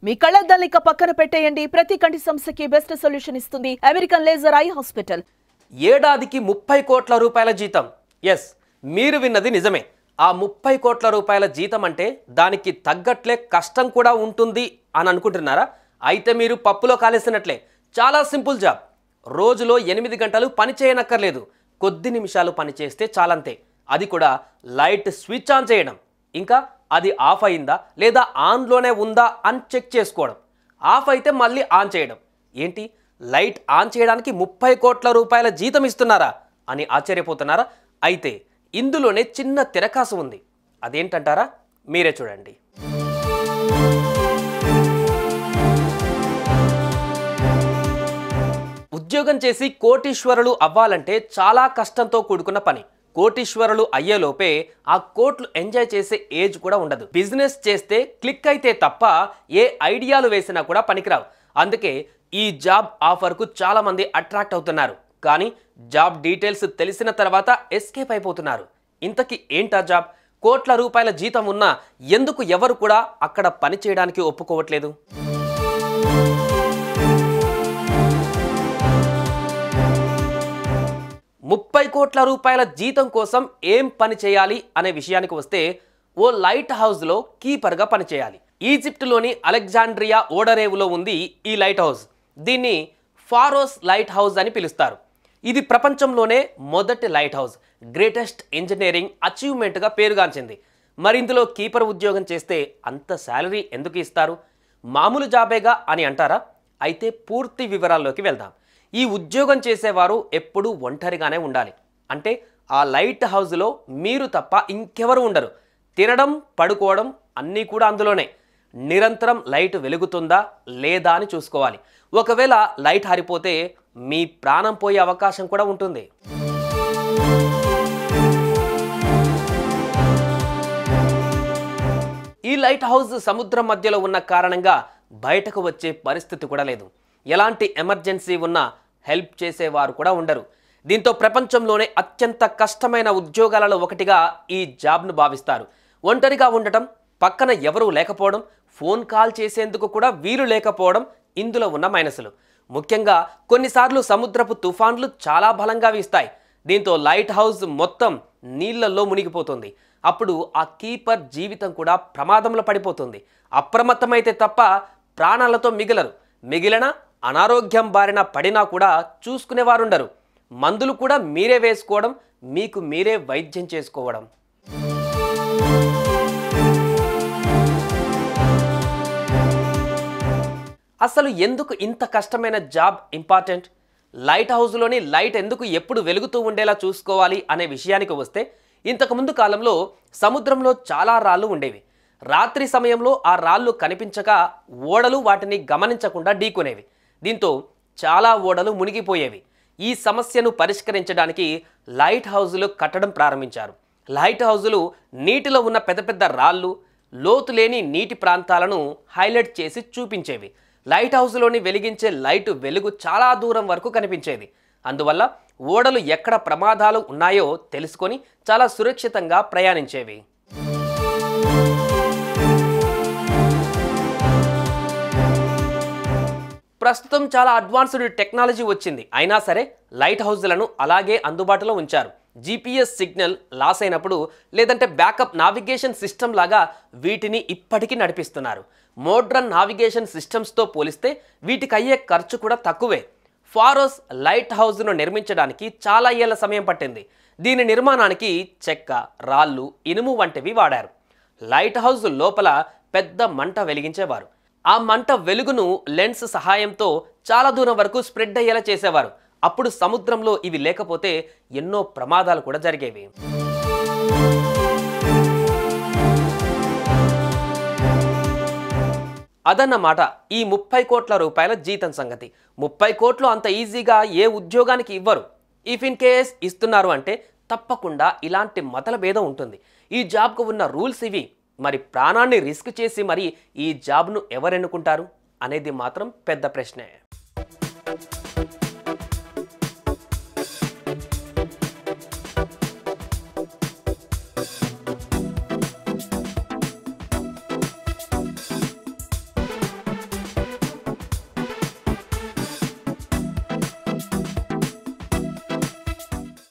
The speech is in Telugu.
మీ కళ్ళద్దాలిక పక్కన పెట్టేయండి. ప్రతి కంటి సమస్యకి బెస్ట్ సొల్యూషన్ ఇస్తుంది అమెరికన్ లేజర్ ఐ హాస్పిటల్. ఏడాదికి 30 కోట్ల రూపాయల జీతం. ఎస్, మీరు విన్నది నిజమే. ఆ 30 కోట్ల రూపాయల జీతం అంటే దానికి తగ్గట్లే కష్టం కూడా ఉంటుంది అని అనుకుంటున్నారా? అయితే మీరు పప్పులో కాలేసినట్లే. చాలా సింపుల్ జాబ్. రోజులో 8 గంటలు పని చేయనక్కర్లేదు. కొద్ది నిమిషాలు పని చేస్తే చాలంతే. అది కూడా లైట్ స్విచ్ ఆన్ చేయడం, ఇంకా అది ఆఫ్ అయిందా లేదా ఆన్లోనే ఉందా అని చెక్ చేసుకోవడం, ఆఫ్ అయితే మళ్ళీ ఆన్ చేయడం. ఏంటి, లైట్ ఆన్ చేయడానికి 30 కోట్ల రూపాయల జీతం ఇస్తున్నారా అని ఆశ్చర్యపోతున్నారా? అయితే ఇందులోనే చిన్న తిరకాసు ఉంది. అదేంటంటారా? మీరే చూడండి. ఉద్యోగం చేసి కోటీశ్వరులు అవ్వాలంటే చాలా కష్టంతో కూడుకున్న పని. కోటీశ్వరులు అయ్యేలోపే ఆ కోట్లు ఎంజాయ్ చేసే ఏజ్ కూడా ఉండదు. బిజినెస్ చేస్తే క్లిక్ అయితే తప్ప ఏ ఐడియాలు వేసినా కూడా పనికిరావు. అందుకే ఈ జాబ్ ఆఫర్కు చాలా మంది అట్రాక్ట్ అవుతున్నారు. కానీ జాబ్ డీటెయిల్స్ తెలిసిన తర్వాత ఎస్కేప్ అయిపోతున్నారు. ఇంతకీ ఏంటా జాబ్? కోట్ల రూపాయల జీతం ఉన్నా ఎందుకు ఎవరు కూడా అక్కడ పని చేయడానికి ఒప్పుకోవట్లేదు? ₹30 కోట్ల రూపాయల జీతం కోసం ఏం పని చేయాలి అనే విషయానికి వస్తే, ఓ లైట్ హౌస్లో కీపర్గా పనిచేయాలి. ఈజిప్టులోని అలెగ్జాండ్రియా ఓడరేవులో ఉంది ఈ లైట్ హౌస్. దీన్ని ఫారోస్ లైట్ హౌస్ అని పిలుస్తారు. ఇది ప్రపంచంలోనే మొదటి లైట్ హౌస్. గ్రేటెస్ట్ ఇంజనీరింగ్ అచీవ్మెంట్గా పేరుగాంచింది. మరి ఇందులో కీపర్ ఉద్యోగం చేస్తే అంత శాలరీ ఎందుకు ఇస్తారు? మామూలు జాబేగా అని అంటారా? అయితే పూర్తి వివరాల్లోకి వెళ్దాం. ఈ ఉద్యోగం చేసేవారు ఎప్పుడూ ఒంటరిగానే ఉండాలి. అంటే ఆ లైట్ హౌస్లో మీరు తప్ప ఇంకెవరు ఉండరు. తినడం, పడుకోవడం అన్నీ కూడా అందులోనే. నిరంతరం లైట్ వెలుగుతుందా లేదా అని చూసుకోవాలి. ఒకవేళ లైట్ ఆరిపోతే మీ ప్రాణం పోయే అవకాశం కూడా ఉంటుంది. ఈ లైట్ హౌస్ సముద్రం మధ్యలో ఉన్న కారణంగా బయటకు వచ్చే పరిస్థితి కూడా లేదు. ఎలాంటి ఎమర్జెన్సీ ఉన్నా హెల్ప్ చేసేవారు కూడా ఉండరు. దీంతో ప్రపంచంలోనే అత్యంత కష్టమైన ఉద్యోగాలలో ఒకటిగా ఈ జాబ్ను భావిస్తారు. ఒంటరిగా ఉండటం, పక్కన ఎవరూ లేకపోవడం, ఫోన్ కాల్ చేసేందుకు కూడా వీలు లేకపోవడం ఇందులో ఉన్న మైనస్లు. ముఖ్యంగా కొన్నిసార్లు సముద్రపు తుఫాన్లు చాలా బలంగా వీస్తాయి. దీంతో లైట్ హౌస్ మొత్తం నీళ్లలో మునిగిపోతుంది. అప్పుడు ఆ కీపర్ జీవితం కూడా ప్రమాదంలో పడిపోతుంది. అప్రమత్తమైతే తప్ప ప్రాణాలతో మిగిలిన అనారోగ్యం బారిన పడినా కూడా చూసుకునేవారుండరు. మందులు కూడా మీరే వేసుకోవడం, మీకు మీరే వైద్యం చేసుకోవడం. అసలు ఎందుకు ఇంత కష్టమైన జాబ్ ఇంపార్టెంట్? లైట్ హౌస్లోని లైట్ ఎందుకు ఎప్పుడు వెలుగుతూ ఉండేలా చూసుకోవాలి అనే విషయానికి వస్తే, ఇంతకుముందు కాలంలో సముద్రంలో చాలా రాళ్ళు ఉండేవి. రాత్రి సమయంలో ఆ రాళ్ళు కనిపించక ఓడలు వాటిని గమనించకుండా ఢీకొనేవి. దీంతో చాలా ఓడలు మునిగిపోయేవి. ఈ సమస్యను పరిష్కరించడానికి లైట్ హౌజులు కట్టడం ప్రారంభించారు. లైట్ హౌజులు నీటిలో ఉన్న పెద్ద పెద్ద రాళ్ళు, లోతు లేని నీటి ప్రాంతాలను హైలైట్ చేసి చూపించేవి. లైట్ హౌస్లోని వెలిగించే లైట్ వెలుగు చాలా దూరం వరకు కనిపించేది. అందువల్ల ఓడలు ఎక్కడ ప్రమాదాలు ఉన్నాయో తెలుసుకొని చాలా సురక్షితంగా ప్రయాణించేవి. ప్రస్తుతం చాలా అడ్వాన్స్డ్ టెక్నాలజీ వచ్చింది. అయినా సరే లైట్ హౌస్లను అలాగే అందుబాటులో ఉంచారు. GPS సిగ్నల్ లాస్ అయినప్పుడు లేదంటే బ్యాకప్ నావిగేషన్ సిస్టమ్ లాగా వీటిని ఇప్పటికీ నడిపిస్తున్నారు. మోడ్రన్ నావిగేషన్ సిస్టమ్స్తో పోలిస్తే వీటికి అయ్యే ఖర్చు కూడా తక్కువే. ఫారోస్ లైట్ హౌస్ను నిర్మించడానికి చాలా ఏళ్ల సమయం పట్టింది. దీని నిర్మాణానికి చెక్క, రాళ్ళు, ఇనుము వంటివి వాడారు. లైట్ హౌస్ లోపల పెద్ద మంట వెలిగించేవారు. ఆ మంట వెలుగును లెన్స్ సహాయంతో చాలా దూరం వరకు స్ప్రెడ్ అయ్యేలా చేసేవారు. అప్పుడు సముద్రంలో ఇవి లేకపోతే ఎన్నో ప్రమాదాలు కూడా జరిగేవి. అదన్నమాట ఈ 30 కోట్ల రూపాయల జీతం సంగతి. 30 కోట్లు అంత ఈజీగా ఏ ఉద్యోగానికి ఇవ్వరు. ఇఫ్ ఇన్ కేస్ ఇస్తున్నారు అంటే తప్పకుండా ఇలాంటి మతల భేదం ఉంటుంది. ఈ జాబ్కు ఉన్న రూల్స్ ఇవి. మరి ప్రాణాన్ని రిస్క్ చేసి మరి ఈ జాబ్ను ఎవరెన్నుకుంటారు అనేది మాత్రం పెద్ద ప్రశ్నే.